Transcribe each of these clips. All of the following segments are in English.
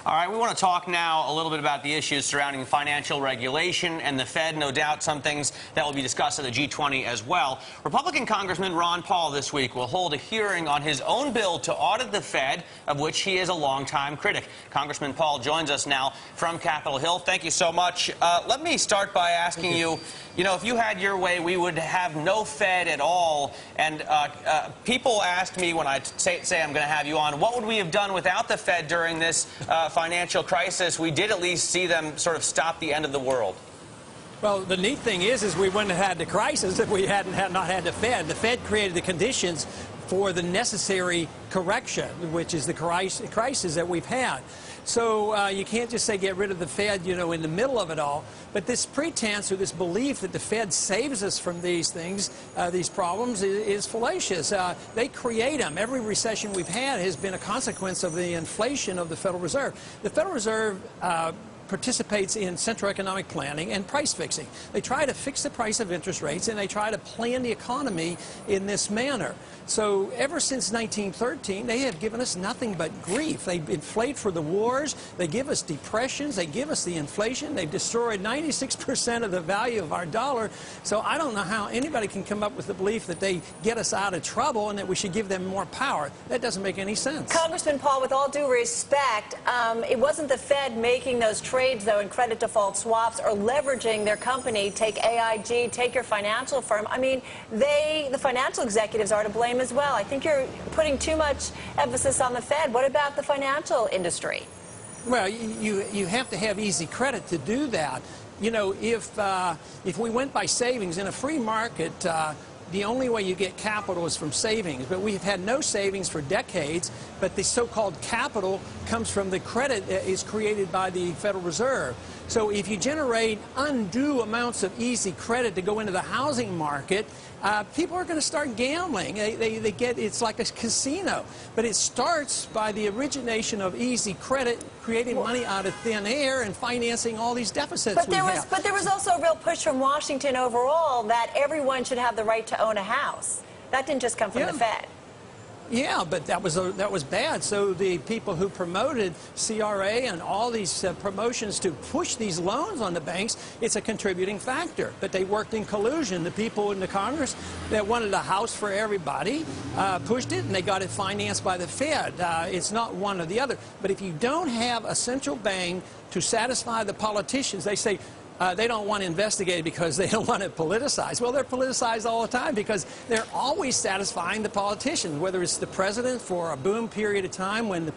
All right, we want to talk now a little bit about the issues surrounding financial regulation and the Fed. No doubt some things that will be discussed at the G20 as well. Republican Congressman Ron Paul this week will hold a hearing on his own bill to audit the Fed, of which he is a longtime critic. Congressman Paul joins us now from Capitol Hill. Thank you so much. Let me start by asking you, if you had your way, we would have no Fed at all. And people asked me when I say I'm going to have you on, what would we have done without the Fed during this financial crisis? We did at least see them sort of stop the end of the world. Well, the neat thing is we wouldn't have had the crisis if we had not had the Fed. The Fed created the conditions for the necessary correction, which is the crisis that we've had. So you can't just say get rid of the Fed, in the middle of it all. But this pretense or this belief that the Fed saves us from these things, these problems, is fallacious. They create them. Every recession we've had has been a consequence of the inflation of the Federal Reserve. The Federal Reserve participates in central economic planning and price fixing. They try to fix the price of interest rates, and they try to plan the economy in this manner. So ever since 1913, they have given us nothing but grief. They inflate for the wars. They give us depressions. They give us the inflation. They've destroyed 96% of the value of our dollar. So I don't know how anybody can come up with the belief that they get us out of trouble and that we should give them more power. That doesn't make any sense. Congressman Paul, with all due respect, it wasn't the Fed making those trades, though, in credit default swaps or leveraging their company. Take AIG, take your financial firm. I mean, the financial executives are to blame as well. I think you're putting too much emphasis on the Fed. What about the financial industry? Well, you have to have easy credit to do that. If we went by savings in a free market, the only way you get capital is from savings. But we've had no savings for decades, but the so-called capital comes from the credit that is created by the Federal Reserve. So if you generate undue amounts of easy credit to go into the housing market, people are going to start gambling. It's like a casino. But it starts by the origination of easy credit, creating money out of thin air and financing all these deficits But there was also a real push from Washington overall that everyone should have the right to own a house. That didn't just come from the Fed. Yeah, but that was bad. So the people who promoted CRA and all these promotions to push these loans on the banks, it's a contributing factor. But they worked in collusion. The people in the Congress that wanted a house for everybody pushed it, and they got it financed by the Fed. It's not one or the other. But if you don't have a central bank to satisfy the politicians, they say, they don't want to investigate because they don't want it politicized. Well, they're politicized all the time because they're always satisfying the politicians, whether it's the president for a boom period of time when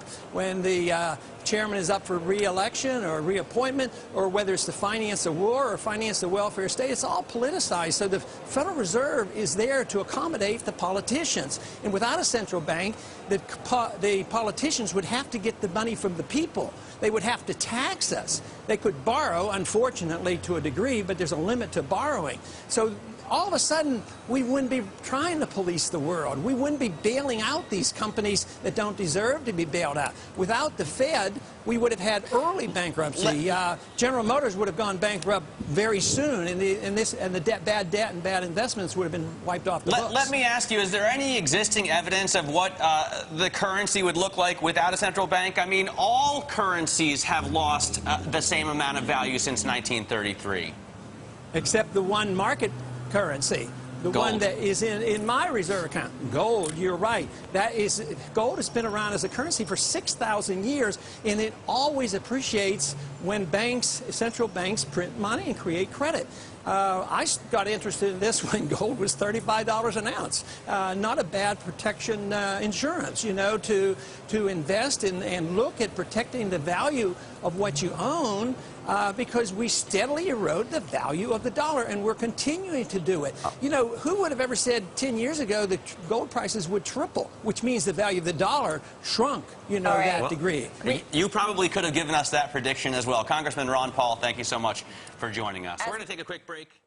the chairman is up for re-election or reappointment, or whether it's to finance a war or finance the welfare state. It's all politicized. So the Federal Reserve is there to accommodate the politicians. And without a central bank, the politicians would have to get the money from the people. They would have to tax us. They could borrow, unfortunately, to a degree, but there's a limit to borrowing. So all of a sudden, we wouldn't be trying to police the world. We wouldn't be bailing out these companies that don't deserve to be bailed out. Without the Fed, we would have had early bankruptcy. General Motors would have gone bankrupt very soon, and the bad debt and bad investments would have been wiped off the books. Let me ask you, is there any existing evidence of what the currency would look like without a central bank? I mean, all currencies have lost the same amount of value since 1933. Except the one market currency, the gold. one that is in my reserve account. Gold, you're right. Gold has been around as a currency for 6,000 years, and it always appreciates when central banks print money and create credit. I got interested in this when gold was $35 an ounce. Not a bad protection insurance, to invest and look at protecting the value of what you own, because we steadily erode the value of the dollar, and we're continuing to do it. Who would have ever said 10 years ago that gold prices would triple, which means the value of the dollar shrunk, that degree. You probably could have given us that prediction as well. Congressman Ron Paul, thank you so much for joining us. We're going to take a quick break.